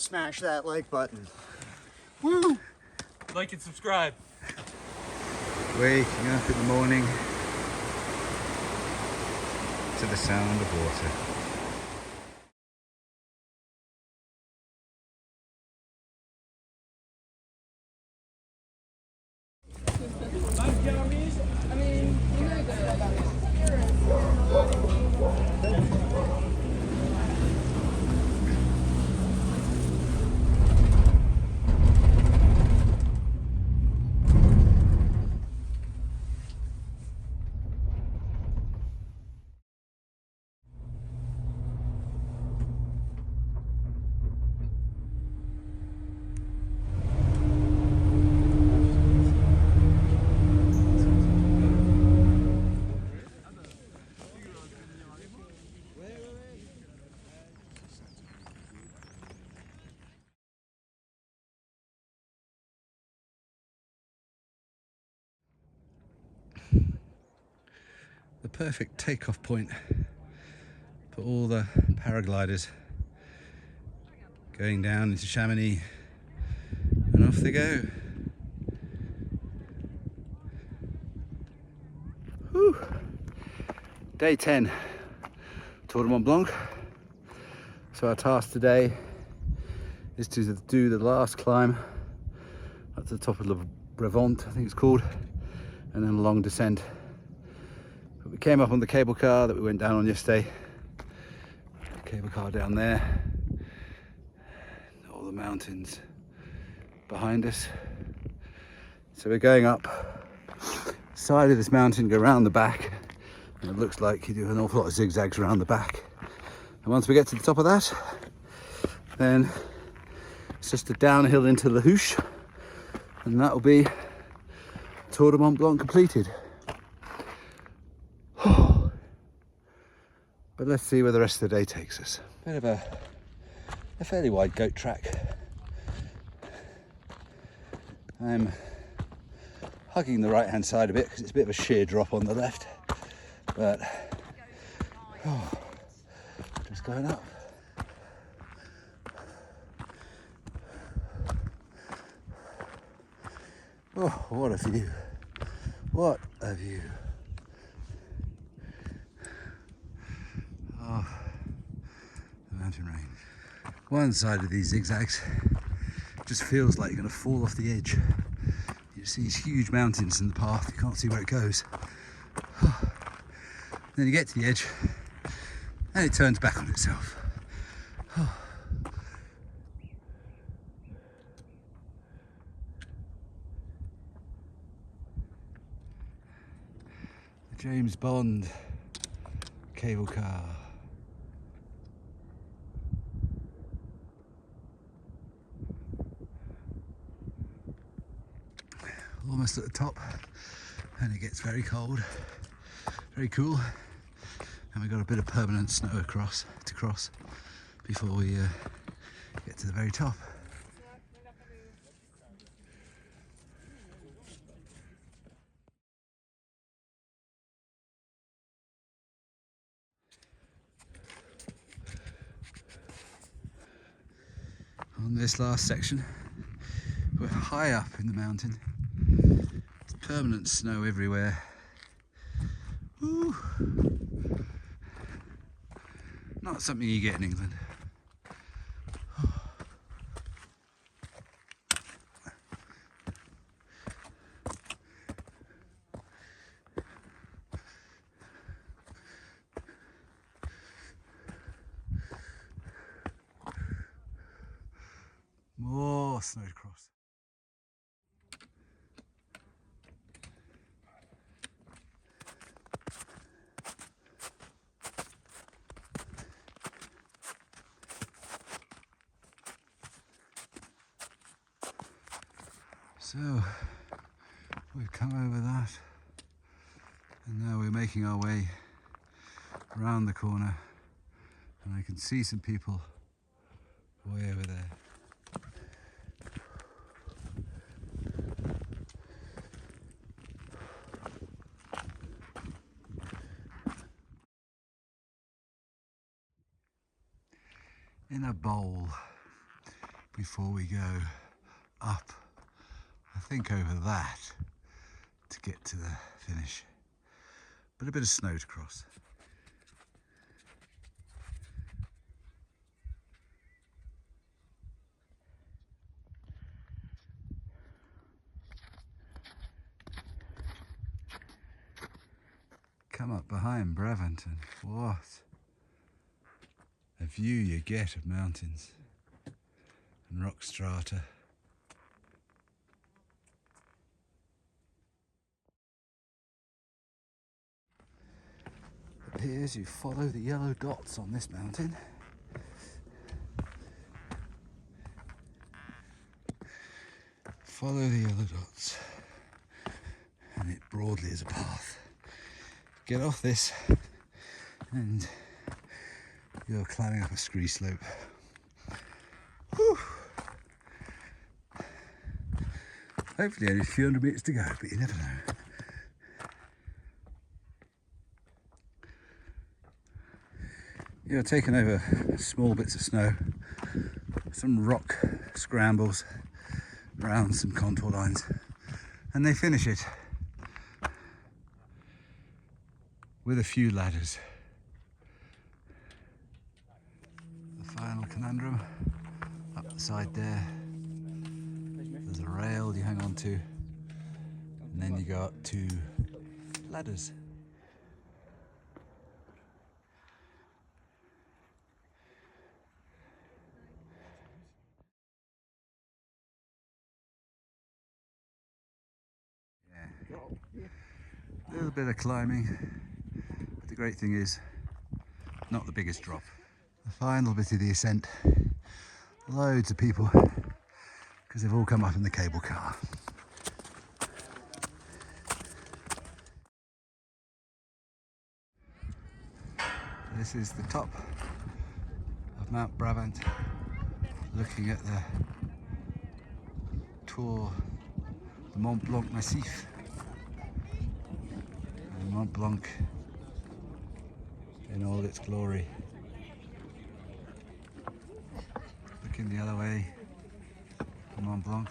smash that like button. Woo! Like and subscribe. Waking up in the morning to the sound of water. The perfect takeoff point for all the paragliders going down into Chamonix, and off they go. Whew. Day 10, Tour de Mont Blanc. So our task today is to do the last climb up to the top of Le Brevent, I think it's called, and then a long descent. But we came up on the cable car that we went down on yesterday. Cable car down there, all the mountains behind us. So we're going up the side of this mountain, go around the back, and it looks like you do an awful lot of zigzags around the back. And once we get to the top of that, then it's just a downhill into Les Houches, and that will be Tour de Mont Blanc completed. But let's see where the rest of the day takes us. Bit of a fairly wide goat track. I'm hugging the right hand side a bit because it's a bit of a sheer drop on the left, but just going up. Oh, what a view! What a view! Oh, the mountain range. One side of these zigzags just feels like you're going to fall off the edge. You see these huge mountains in the path, you can't see where it goes. Then you get to the edge and it turns back on itself. The James Bond cable car. Almost at the top, and it gets very cold, very cool, and we've got a bit of permanent snow to cross before we get to the very top. On this last section, we're high up in the mountain. It's permanent snow everywhere. Woo. Not something you get in England. More snow to cross. So we've come over that, and now we're making our way around the corner, and I can see some people way over there. In a bowl, before we go up, I think over that, to get to the finish. But a bit of snow to cross. Come up behind Brevent and what a view you get of mountains and rock strata. It appears you follow the yellow dots on this mountain. Follow the yellow dots and it broadly is a path. Get off this and you're climbing up a scree slope. Whew. Hopefully only a few hundred meters to go, but you never know. You're taking over small bits of snow, some rock scrambles around some contour lines, and they finish it with a few ladders. The final conundrum, up the side there, there's a rail you hang on to, and then you go up to ladders. A little bit of climbing, but the great thing is, not the biggest drop. The final bit of the ascent, loads of people, because they've all come up in the cable car. This is the top of Mount Brevent, looking at the tour, the Mont Blanc massif. Mont Blanc in all its glory. Looking the other way for Mont Blanc.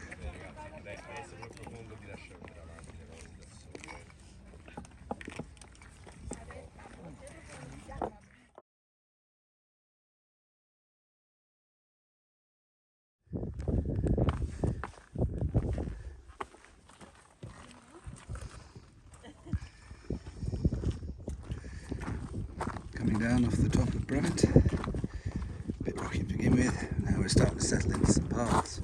Coming down off the top of Brevent, a bit rocky to begin with, now we're starting to settle into some paths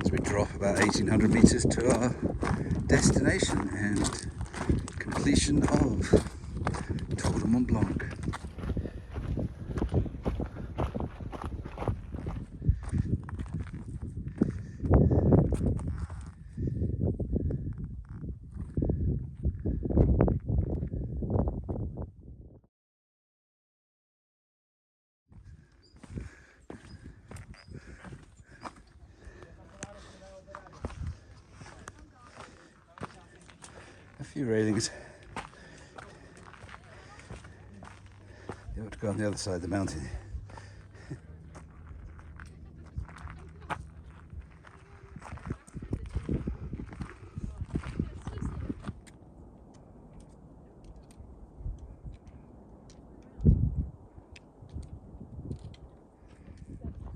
as we drop about 1800 metres to our destination and completion of Tour de Mont Blanc. A few railings. You have to go on the other side of the mountain.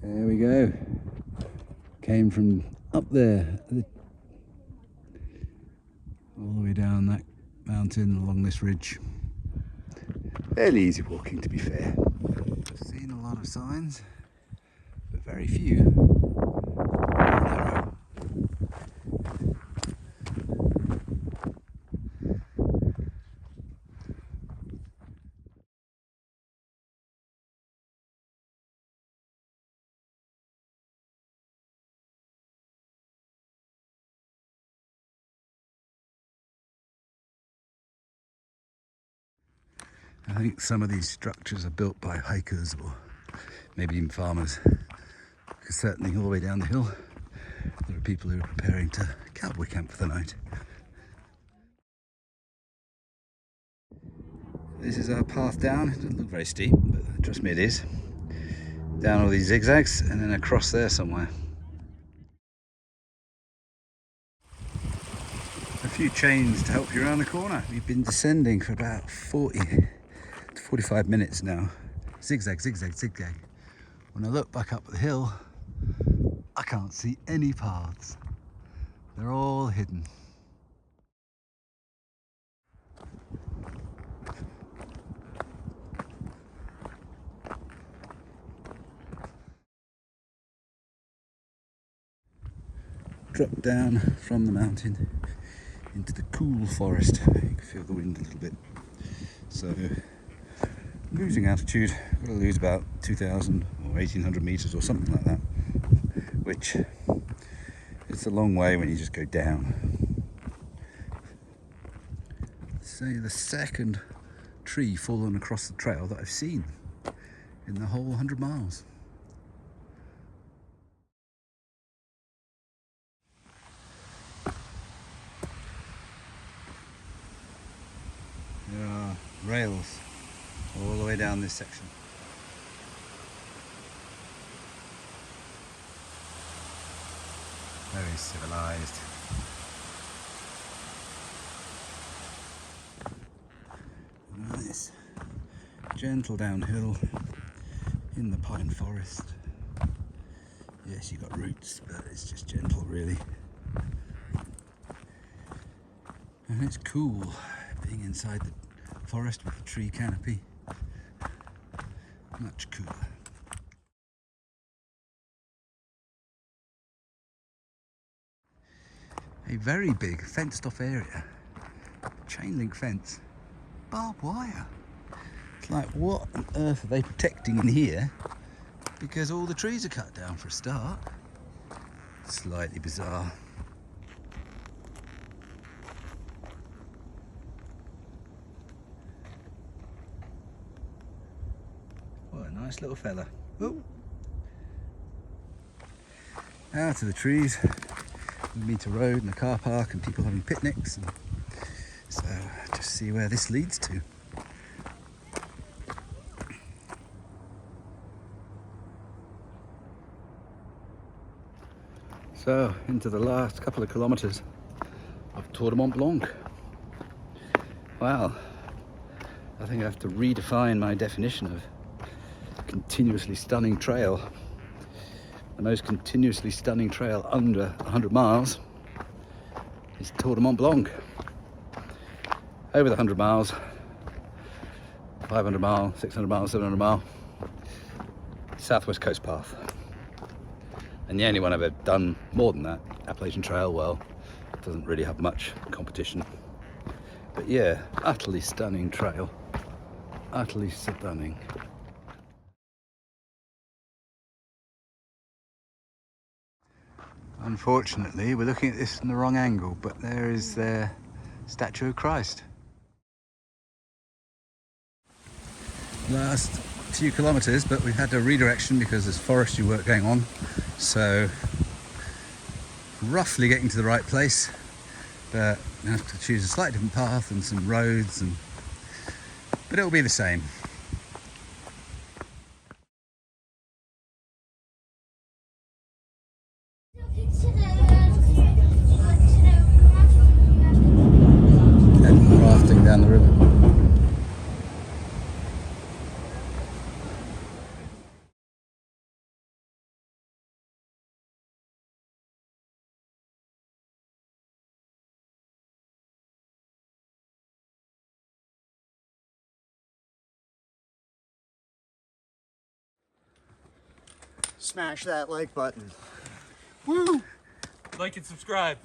There we go. Came from up there, all the way down that mountain along this ridge. Fairly easy walking, to be fair. I've seen a lot of signs, but very few narrow. I think some of these structures are built by hikers or maybe even farmers. Because certainly all the way down the hill, there are people who are preparing to cowboy camp for the night. This is our path down. It doesn't look very steep, but trust me it is. down all these zigzags and then across there somewhere. A few chains to help you around the corner. We've been descending for about 40 to 45 minutes now. Zigzag, zigzag, zigzag. When I look back up the hill, I can't see any paths. They're all hidden. Drop down from the mountain into the cool forest. You can feel the wind a little bit. So, losing altitude, got to lose about 2,000 or 1,800 meters or something like that, which it's a long way when you just go down. Say the second tree fallen across the trail that I've seen in the whole 100 miles. There are rails all the way down this section. Very civilized. Nice. Gentle downhill in the pine forest. Yes, you got roots, but it's just gentle really. And it's cool being inside the forest with a tree canopy. Much cooler. A very big fenced off area. Chain link fence. Barbed wire. It's like, what on earth are they protecting in here? Because all the trees are cut down for a start. Slightly bizarre. What a nice little fella. Oh. Out of the trees, we meet a road and a car park and people having picnics. And so just see where this leads to. So into the last couple of kilometres of Tour de Mont Blanc. Wow, I think I have to redefine my definition of continuously stunning trail. The most continuously stunning trail under 100 miles is Tour de Mont Blanc. Over the 100 miles, 500 mile, 600 mile, 700 mile, Southwest Coast Path. And the only one I've ever done more than that, Appalachian Trail, well, doesn't really have much competition. But yeah, utterly stunning trail. Utterly stunning. Unfortunately, we're looking at this from the wrong angle, but there is their statue of Christ. Last few kilometres, but we've had a redirection because there's forestry work going on. So, roughly getting to the right place, but we have to choose a slightly different path and some roads, but it'll be the same. And rafting down the river. Smash that like button. Woo! Like and subscribe.